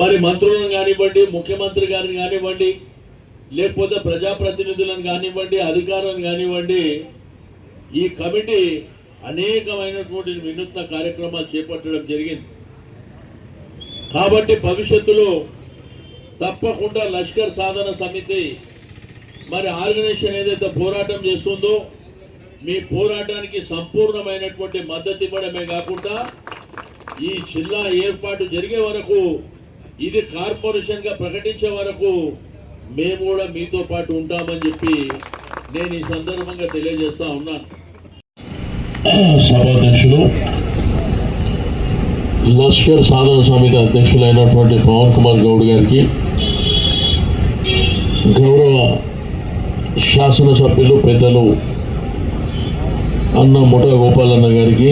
మరి మంత్రులను కానివ్వండి, ముఖ్యమంత్రి గారిని కానివ్వండి, లేకపోతే ప్రజాప్రతినిధులను కానివ్వండి, అధికారులను కానివ్వండి, ఈ కమిటీ అనేకమైనటువంటి వినూత్న కార్యక్రమాలు చేపట్టడం జరిగింది. కాబట్టి భవిష్యత్తులో తప్పకుండా లష్కర్ సాధన సమితి మరి ఆర్గనైజేషన్ ఏదైతే పోరాటం చేస్తుందో మీ పోరాటానికి సంపూర్ణమైనటువంటి మద్దతు ఇవ్వడమే కాకుండా ఈ జిల్లా ఏర్పాటు జరిగే వరకు, ఇది కార్పొరేషన్ గా ప్రకటించే వరకు మేము కూడా మీతో పాటు ఉంటామని చెప్పి నేను ఈ సందర్భంగా తెలియజేస్తా ఉన్నాను. సభాధ్యక్షులు, లష్కర్ సాధన సమితి అధ్యక్షులైనటువంటి పవన్ కుమార్ గౌడ్ గారికి, గౌరవ శాసనసభ్యులు పెద్దలు అన్న ముఠా గోపాలన్న గారికి,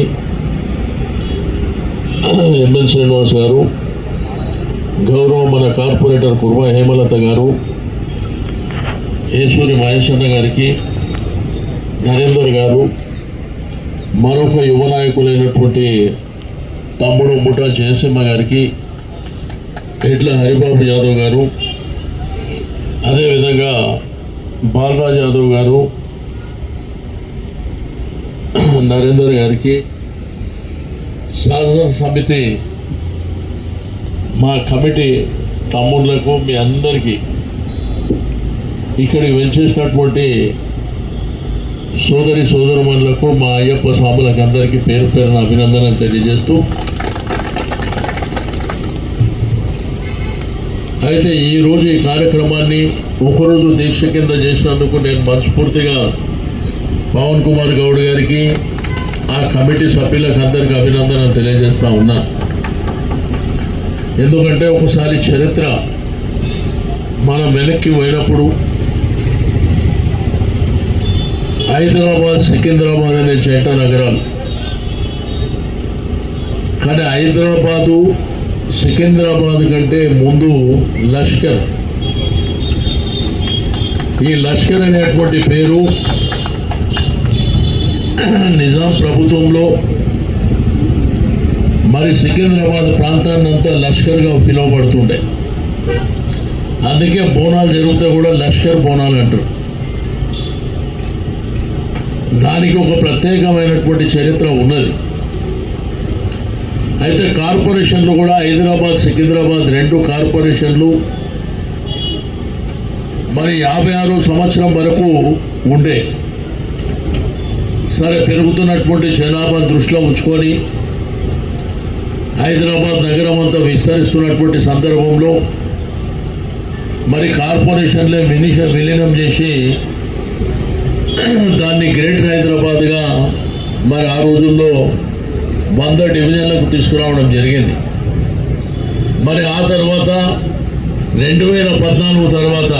ఎంఎల్ శ్రీనివాస్ గారు, గౌరవ మన కార్పొరేటర్ కుర్మా హేమలత గారు, ఏసూరి మహేష్ అన్న గారికి, నరేందర్ గారు, మరొక యువ నాయకులైనటువంటి తమ్ముడు ముఠా జయసింహ గారికి, ఎడ్ల హరిబాబు యాదవ్ గారు, అదేవిధంగా బాలరాజ్ యాదవ్ గారు, నరేందర్ గారికి, సాధన సమితి మా కమిటీ తమ్ముళ్లకు, మీ అందరికీ, ఇక్కడికి వెంచేసినటువంటి సోదరి సోదరుమణులకు, మా అయ్యప్ప స్వాములకు అందరికీ పేరు పేరున అభినందనలు తెలియజేస్తూ, అయితే ఈరోజు ఈ కార్యక్రమాన్ని ఒకరోజు దీక్ష కింద చేసినందుకు నేను మనస్ఫూర్తిగా పవన్ కుమార్ గౌడ్ గారికి, ఆ కమిటీ సభ్యులకు అందరికీ అభినందనలు తెలియజేస్తా ఉన్నా. ఎందుకంటే ఒకసారి చరిత్ర మనం వెనక్కి పోయినప్పుడు హైదరాబాద్, సికింద్రాబాద్ అనే జంట నగరాలు, కానీ హైదరాబాదు సికింద్రాబాద్ కంటే ముందు లష్కర్, ఈ లష్కర్ అనేటువంటి పేరు నిజాం ప్రభుత్వంలో మరి సికింద్రాబాద్ ప్రాంతాన్ని అంతా లష్కర్గా పిలువబడుతుండే. అందుకే బోనాలు జరిగితే కూడా లష్కర్ బోనాలు అంటారు. దానికి ఒక ప్రత్యేకమైనటువంటి చరిత్ర ఉన్నది. అయితే కార్పొరేషన్లు కూడా హైదరాబాద్, సికింద్రాబాద్ రెండు కార్పొరేషన్లు మరి 56 సంవత్సరం వరకు ఉండే. సరే, పెరుగుతున్నటువంటి జనాభా దృష్టిలో ఉంచుకొని హైదరాబాద్ నగరం అంతా విస్తరిస్తున్నటువంటి సందర్భంలో మరి కార్పొరేషన్లే విలీనం చేసి దాన్ని గ్రేటర్ హైదరాబాద్గా మరి ఆ రోజుల్లో 100 డివిజన్లకు తీసుకురావడం జరిగింది. మరి ఆ తర్వాత 2014 తర్వాత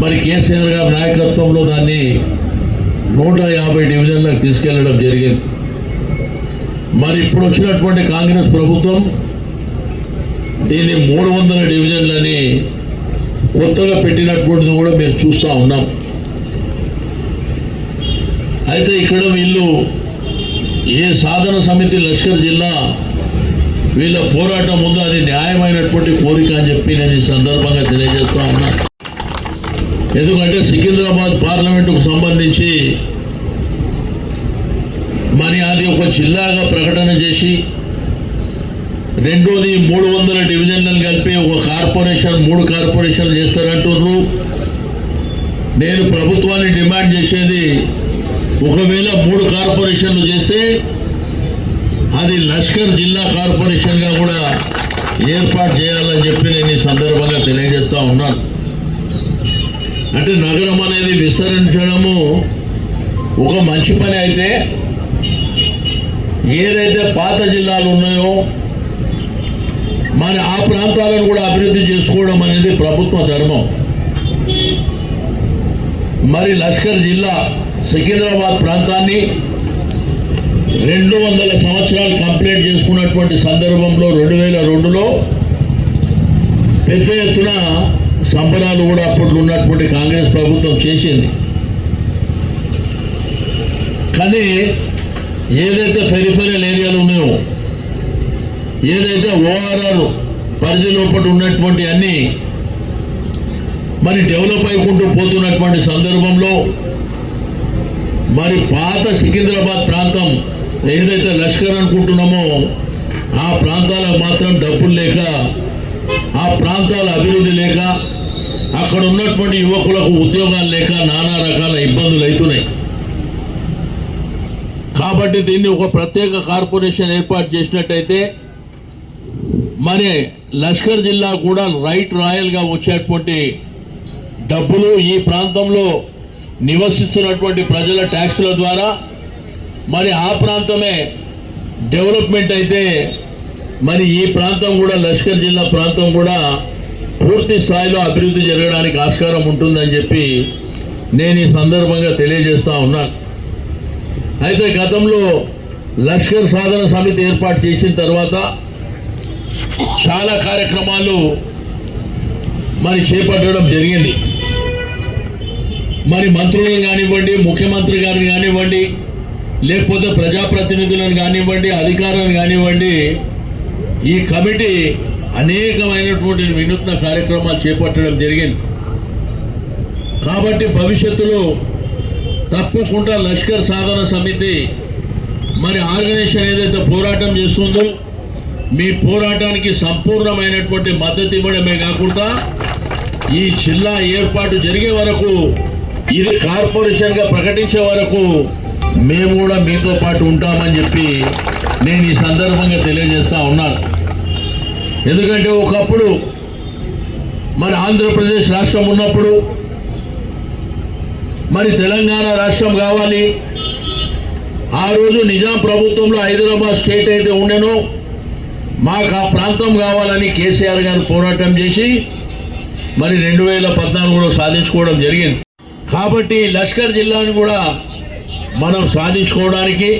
మరి కేసీఆర్ గారి నాయకత్వంలో దాన్ని 150 డివిజన్లకు తీసుకెళ్లడం జరిగింది. మరి ఇప్పుడు వచ్చినటువంటి కాంగ్రెస్ ప్రభుత్వం దీన్ని 300 డివిజన్లని కొత్తగా పెట్టినటువంటిది కూడా మేము చూస్తూ ఉన్నాం. అయితే ఇక్కడ వీళ్ళు ఏ సాధన సమితి లష్కర్ జిల్లా వీళ్ళ పోరాటం ఉందో అది న్యాయమైనటువంటి కోరిక అని చెప్పి నేను ఈ సందర్భంగా తెలియజేస్తూ ఉన్నా. ఎందుకంటే సికింద్రాబాద్ పార్లమెంటుకు సంబంధించి మరి అది ఒక జిల్లాగా ప్రకటన చేసి, రెండోది 300 డివిజన్లను కలిపి ఒక కార్పొరేషన్, 3 కార్పొరేషన్లు చేస్తారంటున్నారు. నేను ప్రభుత్వాన్ని డిమాండ్ చేసేది, ఒకవేళ 3 కార్పొరేషన్లు చేస్తే అది లష్కర్ జిల్లా కార్పొరేషన్గా కూడా ఏర్పాటు చేయాలని చెప్పి నేను ఈ సందర్భంగా తెలియజేస్తూ ఉన్నాను. అంటే నగరం అనేది విస్తరించడము ఒక మంచి పని అయితే, ఏదైతే పాత జిల్లాలు ఉన్నాయో మరి ఆ ప్రాంతాలను కూడా అభివృద్ధి చేసుకోవడం అనేది ప్రభుత్వ ధర్మం. మరి లష్కర్ జిల్లా సికింద్రాబాద్ ప్రాంతాన్ని 200 సంవత్సరాలు కంప్లీట్ చేసుకున్నటువంటి సందర్భంలో 2002లో పెద్ద ఎత్తున సంబరాలు కూడా అప్పట్లో ఉన్నటువంటి కాంగ్రెస్ ప్రభుత్వం చేసింది. కానీ ఏదైతే పెరిఫెరల్ ఏరియాలు ఉన్నాయో, ఏదైతే ఓఆర్ఆర్ పరిధి లోపల ఉన్నటువంటి అన్ని మరి డెవలప్ అయికుంటూ పోతున్నటువంటి సందర్భంలో మరి పాత సికింద్రాబాద్ ప్రాంతం ఏదైతే లష్కర్ అనుకుంటున్నామో ఆ ప్రాంతాలకు మాత్రం డబ్బులు లేక, ఆ ప్రాంతాల అభివృద్ధి లేక, అక్కడ ఉన్నటువంటి యువకులకు ఉద్యోగాలు లేక నానా రకాల ఇబ్బందులు అవుతున్నాయి. కాబట్టి దీన్ని ఒక ప్రత్యేక కార్పొరేషన్ ఏర్పాటు చేసినట్టయితే మరి లష్కర్ జిల్లా కూడా రాయల్గా వచ్చేటువంటి డబ్బులు ఈ ప్రాంతంలో నివసిస్తున్నటువంటి ప్రజల ట్యాక్సుల ద్వారా మరి ఆ ప్రాంతమే డెవలప్మెంట్ అయితే మరి ఈ ప్రాంతం కూడా లష్కర్ జిల్లా ప్రాంతం కూడా పూర్తి స్థాయిలో అభివృద్ధి జరగడానికి ఆస్కారం ఉంటుందని చెప్పి నేను ఈ సందర్భంగా తెలియజేస్తా ఉన్నాను. అయితే గతంలో లష్కర్ సాధన సమితి ఏర్పాటు చేసిన తర్వాత చాలా కార్యక్రమాలు మరి చేపట్టడం జరిగింది. మరి మంత్రులను కానివ్వండి, ముఖ్యమంత్రి గారిని కానివ్వండి, లేకపోతే ప్రజాప్రతినిధులను కానివ్వండి, అధికారులను కానివ్వండి, ఈ కమిటీ అనేకమైనటువంటి వినూత్న కార్యక్రమాలు చేపట్టడం జరిగింది. కాబట్టి భవిష్యత్తులో తప్పకుండా లష్కర్ సాధన సమితి మరి ఆర్గనైజేషన్ ఏదైతే పోరాటం చేస్తుందో మీ పోరాటానికి సంపూర్ణమైనటువంటి మద్దతు ఇవ్వడమే కాకుండా ఈ జిల్లా ఏర్పాటు జరిగే వరకు, ఇది కార్పొరేషన్గా ప్రకటించే వరకు మేము కూడా మీతో పాటు ఉంటామని చెప్పి నేను ఈ సందర్భంగా తెలియజేస్తా ఉన్నాను. ఎందుకంటే ఒకప్పుడు మరి ఆంధ్రప్రదేశ్ రాష్ట్రం ఉన్నప్పుడు మరి తెలంగాణ రాష్ట్రం కావాలి, ఆ రోజు నిజాం ప్రభుత్వంలో హైదరాబాద్ స్టేట్ అయితే ఉండేనో మాకు ఆ ప్రాంతం కావాలని కేసీఆర్ గారు పోరాటం చేసి మరి 2014లో సాధించుకోవడం జరిగింది. కాబట్టి లష్కర్ జిల్లాను కూడా మనం సాధించుకోవడానికి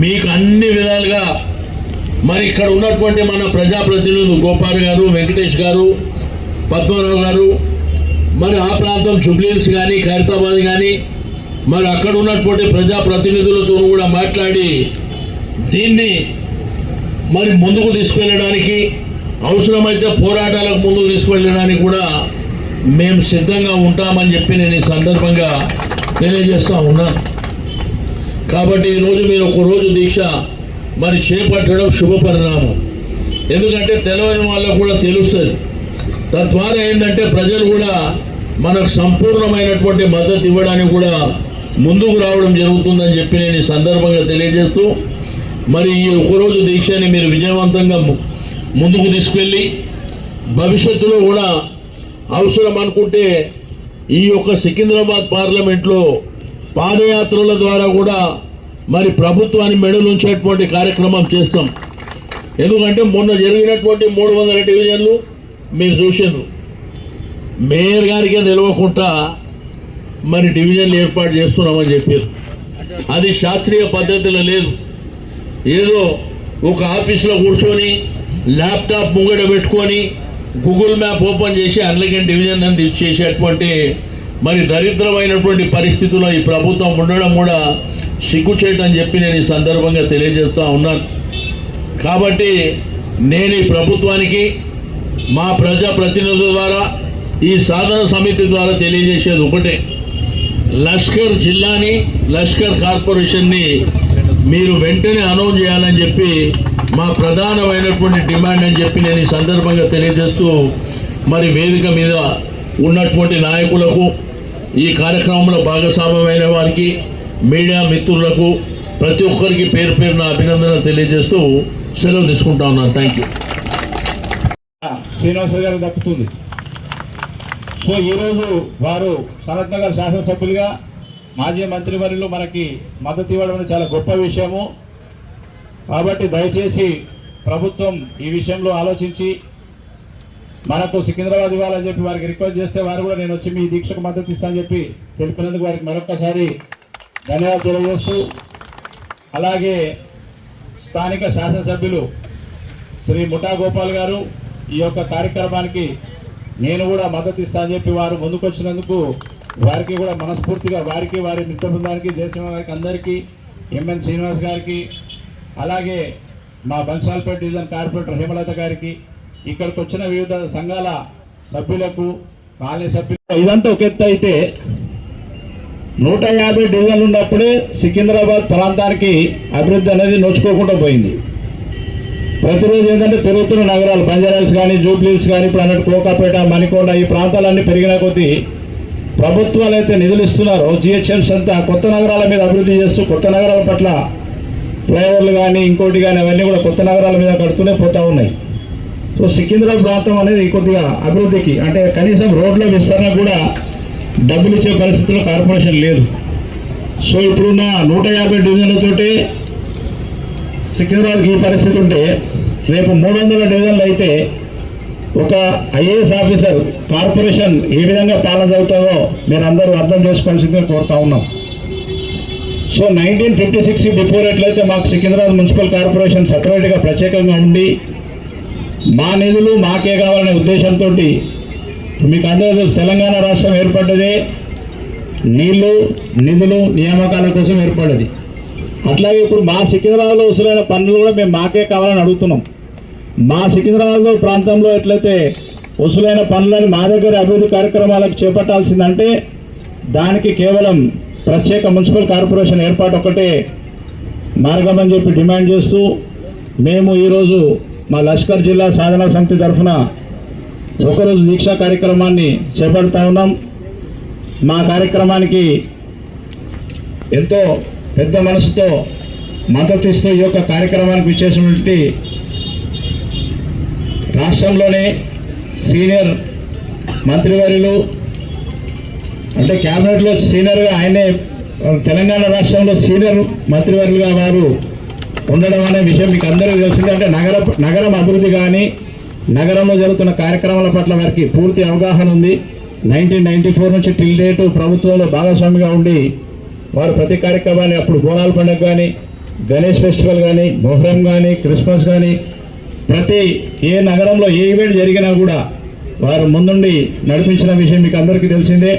మీకు అన్ని విధాలుగా మరి ఇక్కడ ఉన్నటువంటి మన ప్రజాప్రతినిధులు గోపాల్ గారు, వెంకటేష్ గారు, పద్మనాభ్ గారు, మరి ఆ ప్రాంతం జుబ్లీహిల్స్ కానీ ఖైరతాబాద్ కానీ మరి అక్కడ ఉన్నటువంటి ప్రజాప్రతినిధులతో కూడా మాట్లాడి దీన్ని మరి ముందుకు తీసుకెళ్ళడానికి, అవసరమైతే పోరాటాలకు ముందుకు తీసుకెళ్ళడానికి కూడా మేము సిద్ధంగా ఉంటామని చెప్పి నేను ఈ సందర్భంగా తెలియజేస్తూ ఉన్నాను. కాబట్టి ఈరోజు మీరు ఒక రోజు దీక్ష మరి చేపట్టడం శుభ పరిణామం. ఎందుకంటే తెలియని వాళ్ళకు కూడా తెలుస్తుంది. తద్వారా ఏంటంటే ప్రజలు కూడా మనకు సంపూర్ణమైనటువంటి మద్దతు ఇవ్వడానికి కూడా ముందుకు రావడం జరుగుతుందని చెప్పి నేను ఈ సందర్భంగా తెలియజేస్తూ మరి ఈ ఒకరోజు దీక్షని మీరు విజయవంతంగా ముందుకు తీసుకెళ్ళి భవిష్యత్తులో కూడా అవసరం అనుకుంటే ఈ యొక్క సికింద్రాబాద్ పార్లమెంట్లో పాదయాత్రల ద్వారా కూడా మరి ప్రభుత్వాన్ని మెడలుంచేటువంటి కార్యక్రమం చేస్తాం. ఎందుకంటే మొన్న జరిగినటువంటి 300 డివిజన్లు మీరు చూసిండ్రు. మేయర్ గారికే నిలవకుండా మరి డివిజన్లు ఏర్పాటు చేస్తున్నామని చెప్పారు. అది శాస్త్రీయ పద్ధతిలో లేదు. ఏదో ఒక ఆఫీస్లో కూర్చొని ల్యాప్టాప్ ముంగడ పెట్టుకొని గూగుల్ మ్యాప్ ఓపెన్ చేసి అన్లకెన్ డివిజన్ అని చేసేటువంటి మరి దరిద్రమైనటువంటి పరిస్థితుల్లో ఈ ప్రభుత్వం ఉండడం కూడా సిగ్గుచేటని చెప్పి నేను ఈ సందర్భంగా తెలియజేస్తూ ఉన్నాను. కాబట్టి నేను ఈ ప్రభుత్వానికి మా ప్రజాప్రతినిధుల ద్వారా ఈ సాధన సమితి ద్వారా తెలియజేసేది ఒకటే, లష్కర్ జిల్లాని, లష్కర్ కార్పొరేషన్ని మీరు వెంటనే అనౌన్స్ చేయాలని చెప్పి మా ప్రధానమైనటువంటి డిమాండ్ అని చెప్పి నేను ఈ సందర్భంగా తెలియజేస్తూ మరి వేదిక మీద ఉన్నటువంటి నాయకులకు, ఈ కార్యక్రమంలో భాగస్వామ్యమైన వారికి, మీడియా మిత్రులకు ప్రతి ఒక్కరికి పేరు పేరున అభినందన తెలియజేస్తూ సెలవు తీసుకుంటా ఉన్నాను. Thank you. శ్రీనివాస గారు దక్కుతుంది. సో ఈరోజు వారు సనత్ నగర్ శాసనసభ్యులుగా మాజీ మంత్రివర్యులు మనకి మద్దతు ఇవ్వడం చాలా గొప్ప విషయము. కాబట్టి దయచేసి ప్రభుత్వం ఈ విషయంలో ఆలోచించి మనకు సికింద్రాబాద్ ఇవ్వాలని చెప్పి వారికి రిక్వెస్ట్ చేస్తే వారు కూడా నేను వచ్చి మీ దీక్షకు మద్దతు ఇస్తానని చెప్పి తెలిపినందుకు వారికి మరొక్కసారి ధన్యవాదాలు తెలియజేస్తూ, అలాగే స్థానిక శాసనసభ్యులు శ్రీ ముఠా గోపాల్ గారు ఈ యొక్క కార్యక్రమానికి నేను కూడా మద్దతు ఇస్తానని చెప్పి వారు ముందుకొచ్చినందుకు వారికి కూడా మనస్ఫూర్తిగా వారికి, వారి మిత్ర బృందానికి, జయసింహ గారికి, అందరికీ, ఎంఎన్ శ్రీనివాస్ గారికి, అలాగే మా బన్సాల్పేట డివిజన్ కార్పొరేటర్ హేమలత గారికి, ఇక్కడికి వచ్చిన వివిధ సంఘాల సభ్యులకు కాలనీ సభ్యులు ఇదంతా ఒక ఎత్తు అయితే 150 డివిజన్లు ఉన్నప్పుడే సికింద్రాబాద్ ప్రాంతానికి అభివృద్ధి అనేది నోచుకోకుండా పోయింది. ప్రతిరోజు ఏంటంటే పెరుగుతున్న నగరాలు బంజారాల్స్ కానీ జూబ్లీస్ కానీ ఇప్పుడు అన్నట్టు కోకాపేట మణికొండ ఈ ప్రాంతాలన్నీ పెరిగిన కొద్దీ ప్రభుత్వాలు అయితే నిధులు ఇస్తున్నారో జిహెచ్ఎంస్ అంతా కొత్త నగరాల మీద అభివృద్ధి చేస్తూ కొత్త నగరాల పట్ల ఫ్లైఓవర్లు కానీ ఇంకోటి కానీ అవన్నీ కూడా కొత్త నగరాల మీద కడుతూనే పోతూ ఉన్నాయి. సో సికింద్రాబాద్ ప్రాంతం అనేది కొద్దిగా అభివృద్ధికి అంటే కనీసం రోడ్ల విస్తరణ కూడా డబ్బులు ఇచ్చే పరిస్థితుల్లో కార్పొరేషన్ లేదు. సో ఇప్పుడున్న 150 డివిజన్లతోటి సికింద్రాబాద్కి ఈ పరిస్థితి ఉంటే రేపు 300 డివిజన్లు అయితే ఒక ఐఏఎస్ ఆఫీసర్ కార్పొరేషన్ ఏ విధంగా పాలన జరుగుతుందో మీరు అందరూ అర్థం చేసుకోవాల్సిందిగా కోరుతా ఉన్నాం. సో 1956 బిఫోర్ ఎట్లయితే మాకు సికింద్రాబాద్ మున్సిపల్ కార్పొరేషన్ సపరేట్గా ప్రత్యేకంగా ఉండి మా నిధులు మాకే కావాలనే ఉద్దేశంతో మీకు అందరూ తెలుసు తెలంగాణ రాష్ట్రం ఏర్పడ్డదే నీళ్లు నిధులు నియామకాల కోసం ఏర్పడ్డది. అట్లాగే ఇప్పుడు మా సికింద్రాబాద్లో వసూలైన పన్నులు కూడా మేము మాకే కావాలని అడుగుతున్నాం. మా సికింద్రాబాద్ ప్రాంతంలో ఎట్లయితే వసూలైన పనులని మా దగ్గర అభివృద్ధి కార్యక్రమాలకు చేపట్టాల్సిందంటే దానికి కేవలం ప్రత్యేక మున్సిపల్ కార్పొరేషన్ ఏర్పాటు ఒక్కటే మార్గం అని చెప్పి డిమాండ్ చేస్తూ మేము ఈరోజు మా లష్కర్ జిల్లా సాధనా సమితి తరఫున ఒకరోజు దీక్షా కార్యక్రమాన్ని చేపడతా ఉన్నాం. మా కార్యక్రమానికి ఎంతో పెద్ద మనసుతో మద్దతు ఇస్తూ ఈ యొక్క కార్యక్రమానికి ఇచ్చేసినటువంటి రాష్ట్రంలోనే సీనియర్ మంత్రివర్యులు అంటే క్యాబినెట్లో సీనియర్గా ఆయనే తెలంగాణ రాష్ట్రంలో సీనియర్ మంత్రివర్యులుగా వారు ఉండడం అనే విషయం మీకు అందరికీ తెలిసిందే. అంటే నగరం అభివృద్ధి కానీ నగరంలో జరుగుతున్న కార్యక్రమాల పట్ల వారికి పూర్తి అవగాహన ఉంది. 1994 నుంచి టిల్ డేటు ప్రభుత్వంలో భాగస్వామిగా ఉండి వారు ప్రతి కార్యక్రమాన్ని అప్పుడు బోనాల పండుగ కానీ గణేష్ ఫెస్టివల్ కానీ మొహరం కానీ క్రిస్మస్ కానీ ప్రతి ఏ నగరంలో ఏ ఈవెంట్ జరిగినా కూడా వారు ముందుండి నడిపించిన విషయం మీకు అందరికీ తెలిసిందే.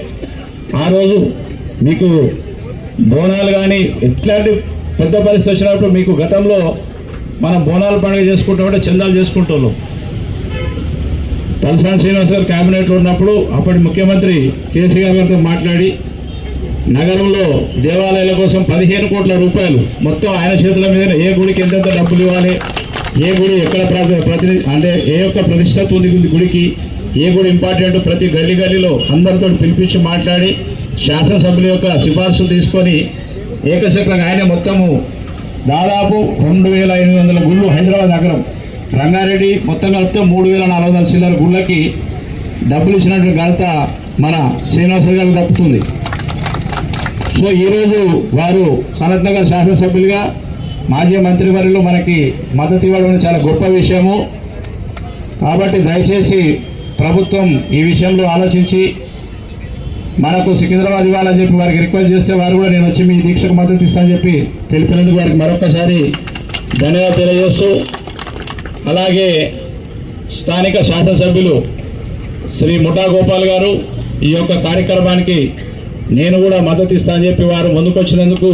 ఆ రోజు మీకు బోనాలు కానీ ఎట్లాంటి పెద్ద పరిస్థితి వచ్చినప్పుడు మీకు గతంలో మనం బోనాల పండుగ చేసుకుంటామంటే చందాలు చేసుకుంటాం. తలసాని శ్రీనివాస్ గారు క్యాబినెట్లో ఉన్నప్పుడు అప్పటి ముఖ్యమంత్రి కేసీఆర్ గారితో మాట్లాడి నగరంలో దేవాలయాల కోసం 15 కోట్ల రూపాయలు మొత్తం ఆయన చేతుల మీద ఏ గుడికి ఎంతెంత డబ్బులు ఇవ్వాలి, ఏ గుడి ఎక్కడ అంటే ఏ యొక్క ప్రతిష్టత ఉంది గుడికి, ఏ గుడి ఇంపార్టెంట్ ప్రతి గల్లీలో అందరితో పిలిపించి మాట్లాడి శాసనసభ్యుల యొక్క సిఫార్సులు తీసుకొని ఏకచక్రంగా ఆయన మొత్తము దాదాపు 2500 గుళ్ళు హైదరాబాద్ నగరం రంగారెడ్డి మొత్తం కలిపితే 3400 చిల్లర గుళ్ళకి డబ్బులు ఇచ్చినటువంటి ఘనత మన శ్రీనివాస గారికి దక్కుతుంది. సో ఈరోజు వారు సనత్ నగర్ శాసనసభ్యులుగా మాజీ మంత్రివర్యులు మనకి మద్దతు ఇవ్వడం చాలా గొప్ప విషయము. కాబట్టి దయచేసి ప్రభుత్వం ఈ విషయంలో ఆలోచించి మనకు సికింద్రాబాద్ ఇవ్వాలని చెప్పి వారికి రిక్వెస్ట్ చేస్తే వారు కూడా నేను వచ్చి మీ దీక్షకు మద్దతు ఇస్తానని చెప్పి తెలిపినందుకు వారికి మరొకసారి ధన్యవాదాలు తెలియజేస్తూ అలాగే స్థానిక శాసనసభ్యులు శ్రీ ముఠా గోపాల్ గారు ఈ యొక్క కార్యక్రమానికి నేను కూడా మద్దతు ఇస్తానని చెప్పి వారు ముందుకొచ్చినందుకు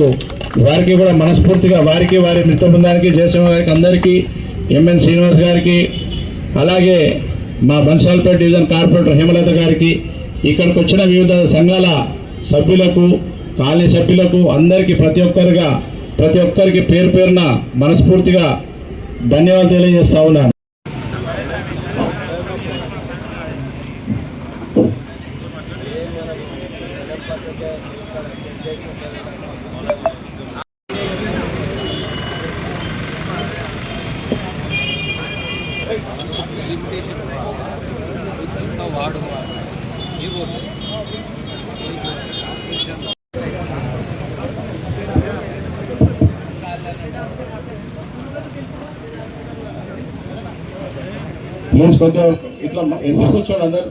వారికి కూడా మనస్ఫూర్తిగా వారికి వారి మిత్ర బృందానికి జయసింహ గారికి అందరికీ ఎంఎన్ శ్రీనివాస్ గారికి అలాగే మా బన్సాల్పేట డివిజన్ కార్పొరేటర్ హేమలత గారికి ఇక్కడికి వచ్చిన వివిధ సంఘాల సభ్యులకు కాలనీ సభ్యులకు అందరికీ ప్రతి ఒక్కరికి పేరు పేరున మనస్ఫూర్తిగా ధన్యవాదాలు తెలియజేస్తా ఉన్నాను. ప్లీజ్ కొంచెం ఇట్లా ఎందుకు కూర్చోండి అందరు.